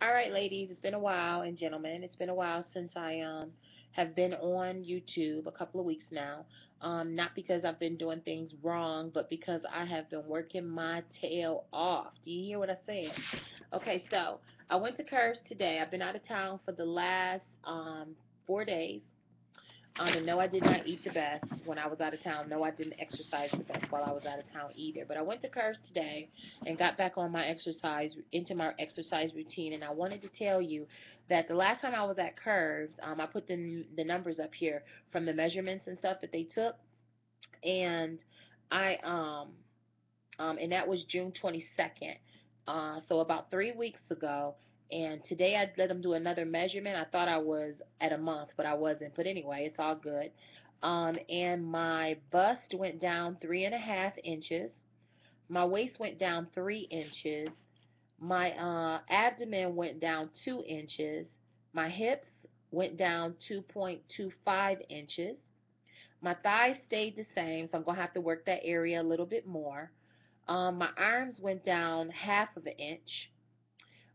All right, ladies, it's been a while, and gentlemen, it's been a while since I have been on YouTube, a couple of weeks now. Not because I've been doing things wrong, but because I have been working my tail off. Do you hear what I said? Okay, so I went to Curves today. I've been out of town for the last 4 days. And no, I did not eat the best when I was out of town. No, I didn't exercise the best while I was out of town either. But I went to Curves today and got back on my exercise, into my exercise routine. And I wanted to tell you that the last time I was at Curves, I put the numbers up here from the measurements and stuff that they took, and and that was June 22nd. So about 3 weeks ago. And today I let them do another measurement. I thought I was at a month, but I wasn't. But anyway, it's all good. And my bust went down 3.5 inches. My waist went down 3 inches. My abdomen went down 2 inches. My hips went down 2.25 inches. My thighs stayed the same, so I'm going to have to work that area a little bit more. My arms went down half of an inch.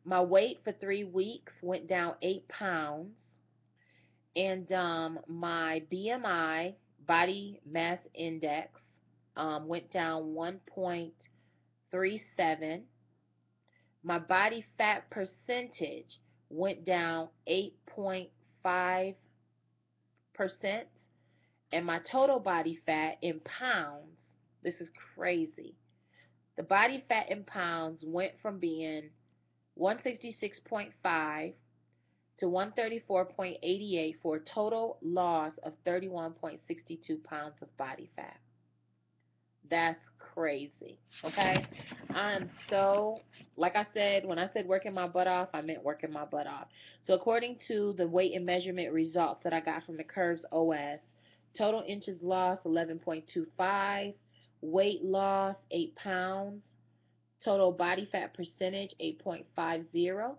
My weight for 3 weeks went down 8 pounds. And my BMI, body mass index, went down 1.37. My body fat percentage went down 8.5%. And my total body fat in pounds, this is crazy. The body fat in pounds went from being 166.5 to 134.88 for a total loss of 31.62 pounds of body fat. That's crazy. Okay? I'm so, like I said, when I said working my butt off, I meant working my butt off. So, according to the weight and measurement results that I got from the Curves OS, total inches lost 11.25, weight loss 8 pounds, total body fat percentage 8.50,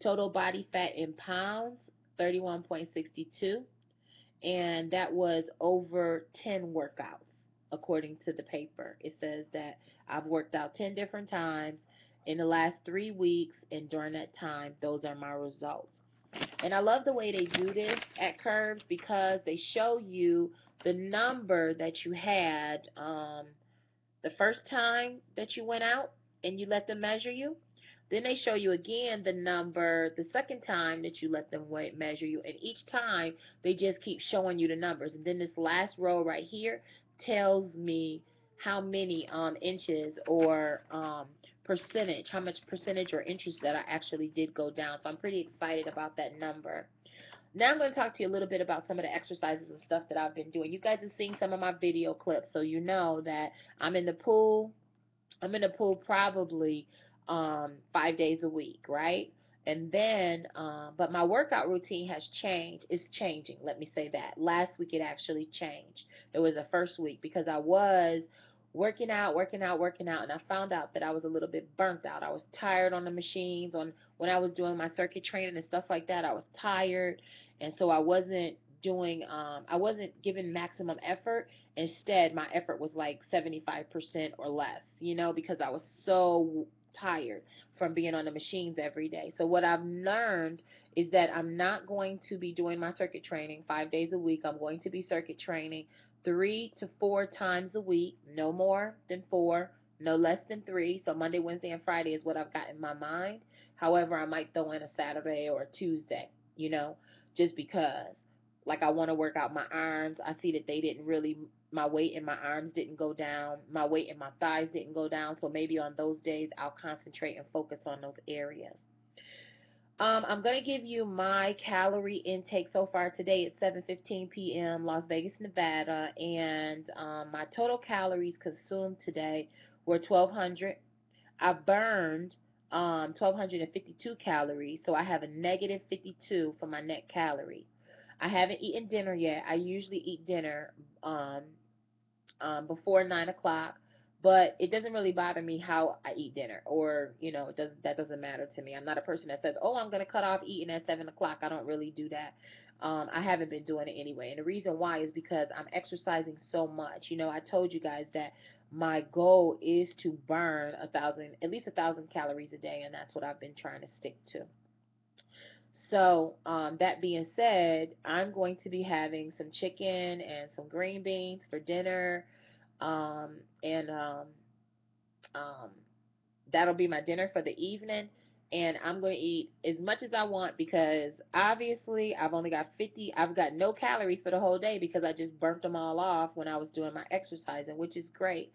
total body fat in pounds 31.62, and that was over 10 workouts according to the paper. It says that I've worked out 10 different times in the last 3 weeks, and during that time, those are my results. And I love the way they do this at Curves because they show you the number that you had the first time that you went out and you let them measure you. Then they show you again the number the second time that you let them measure you. And each time they just keep showing you the numbers. And then this last row right here tells me how many inches or percentage, how much percentage or inches that I actually did go down. So I'm pretty excited about that number. Now I'm going to talk to you a little bit about some of the exercises and stuff that I've been doing. You guys have seen some of my video clips, so you know that I'm in the pool. I'm in the pool probably 5 days a week, right? And then, but my workout routine has changed. It's changing. Let me say that. Last week it actually changed. It was the first week because I was working out, working out, working out, and I found out that I was a little bit burnt out. I was tired on the machines, on when I was doing my circuit training and stuff like that. I was tired, and so I wasn't giving maximum effort. Instead, my effort was like 75% or less, because I was so tired from being on the machines every day. So what I've learned is that I'm not going to be doing my circuit training 5 days a week. I'm going to be circuit training 3 to 4 times a week, no more than four, no less than three. So Monday, Wednesday, and Friday is what I've got in my mind. However, I might throw in a Saturday or a Tuesday, just because. Like I want to work out my arms. I see that they didn't really, my weight in my arms didn't go down. My weight in my thighs didn't go down. So maybe on those days I'll concentrate and focus on those areas. I'm going to give you my calorie intake so far today at 7:15 p.m. Las Vegas, Nevada, and my total calories consumed today were 1,200. I burned 1,252 calories, so I have a negative 52 for my net calorie. I haven't eaten dinner yet. I usually eat dinner um, before 9 o'clock, but it doesn't really bother me how I eat dinner, or that doesn't matter to me. I'm not a person that says, "Oh, I'm gonna cut off eating at 7 o'clock." I don't really do that. I haven't been doing it anyway, and the reason why is because I'm exercising so much. I told you guys that my goal is to burn at least 1,000 calories a day, and that's what I've been trying to stick to. So, that being said, I'm going to be having some chicken and some green beans for dinner. And um, That'll be my dinner for the evening. And I'm going to eat as much as I want because obviously I've got no calories for the whole day because I just burnt them all off when I was doing my exercising, which is great.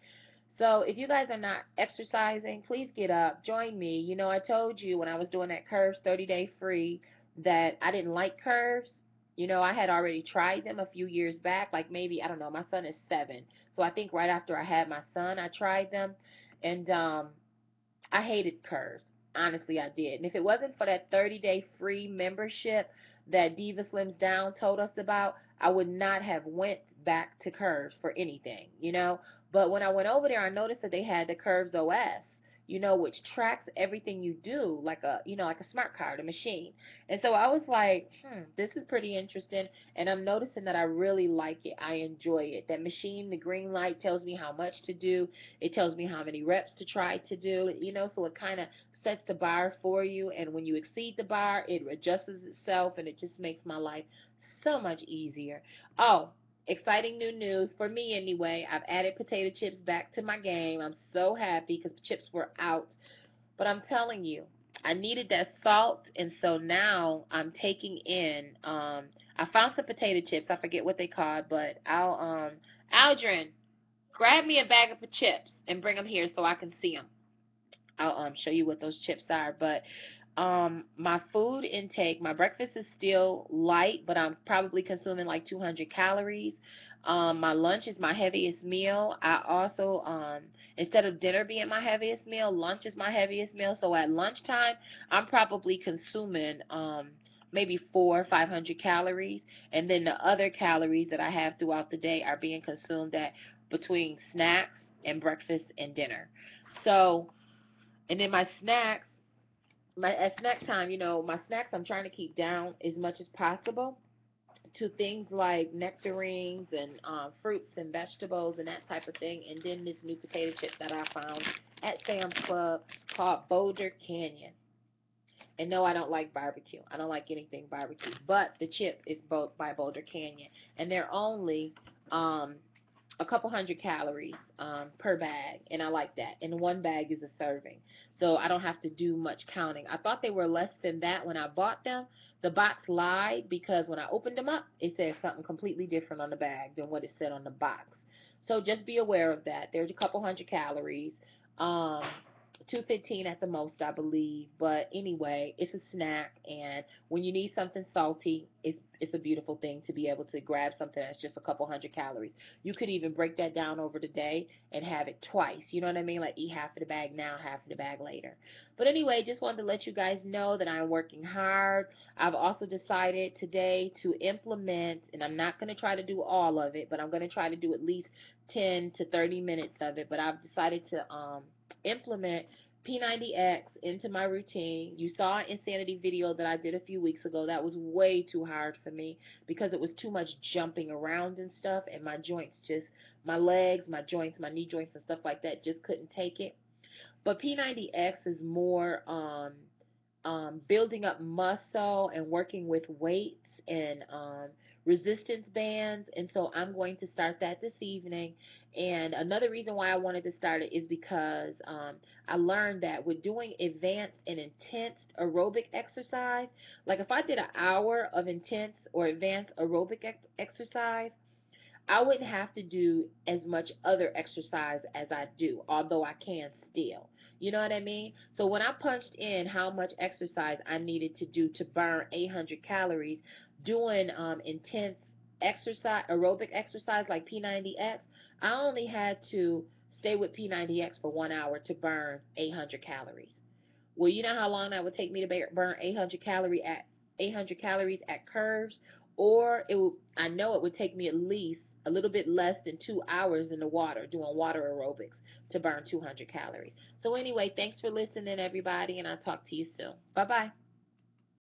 So if you guys are not exercising, please get up, join me. You know, I told you when I was doing that Curves 30-day free that I didn't like Curves. You know, I had already tried them a few years back, like maybe, I don't know, my son is 7. So I think right after I had my son, I tried them. And I hated Curves. Honestly, I did. And if it wasn't for that 30-day free membership that Diva Slims Down told us about, I would not have went back to Curves for anything, you know. But when I went over there, I noticed that they had the Curves OS, you know, which tracks everything you do like a, you know, like a smart card, a machine. And so I was like, this is pretty interesting. And I'm noticing that I really like it. I enjoy it. That machine, the green light tells me how much to do. It tells me how many reps to try to do, you know, so it kind of sets the bar for you. And when you exceed the bar, it adjusts itself and it just makes my life so much easier. Oh, exciting new news for me anyway. I've added potato chips back to my game. I'm so happy because chips were out. But I'm telling you, I needed that salt, and so now I'm taking in. I found some potato chips. I forget what they called, but Aldrin, grab me a bag of chips and bring them here so I can see them. I'll show you what those chips are. But my food intake, my breakfast is still light, but I'm probably consuming like 200 calories. My lunch is my heaviest meal. I also, instead of dinner being my heaviest meal, lunch is my heaviest meal. So at lunchtime, I'm probably consuming maybe 500 calories, and then the other calories that I have throughout the day are being consumed at between snacks and breakfast and dinner. So, and then my snacks, my at snack time, you know, my snacks I'm trying to keep down as much as possible to things like nectarines and fruits and vegetables and that type of thing. And then this new potato chip that I found at Sam's Club called Boulder Canyon. And no, I don't like barbecue. I don't like anything barbecue. But the chip is both by Boulder Canyon, and they're only um, a couple hundred calories per bag, and I like that. And one bag is a serving, so I don't have to do much counting. I thought they were less than that when I bought them. The box lied because when I opened them up, it said something completely different on the bag than what it said on the box. So just be aware of that. There's a couple hundred calories. Um, 215 at the most, I believe. But anyway, it's a snack, and when you need something salty, it's a beautiful thing to be able to grab something that's just a couple hundred calories. You could even break that down over the day and have it twice. You know what I mean? Like eat half of the bag now, half of the bag later. But anyway, just wanted to let you guys know that I'm working hard. I've also decided today to implement, and I'm not going to try to do all of it, but I'm going to try to do at least 10 to 30 minutes of it. But I've decided to implement P90X into my routine. You saw an Insanity video that I did a few weeks ago. That was way too hard for me because it was too much jumping around and stuff, and my joints just, my legs, my joints, my knee joints and stuff like that just couldn't take it. But P90X is more building up muscle and working with weights and resistance bands. And so I'm going to start that this evening. And another reason why I wanted to start it is because I learned that with doing advanced and intense aerobic exercise, like if I did an hour of intense or advanced aerobic exercise, I wouldn't have to do as much other exercise as I do, although I can still. You know what I mean? So when I punched in how much exercise I needed to do to burn 800 calories, doing intense exercise, aerobic exercise like P90X, I only had to stay with P90X for 1 hour to burn 800 calories. Well, you know how long that would take me to burn 800 calories at Curves, or it would, I know it would take me at least a little bit less than 2 hours in the water doing water aerobics to burn 200 calories. So anyway, thanks for listening, everybody, and I'll talk to you soon. Bye bye.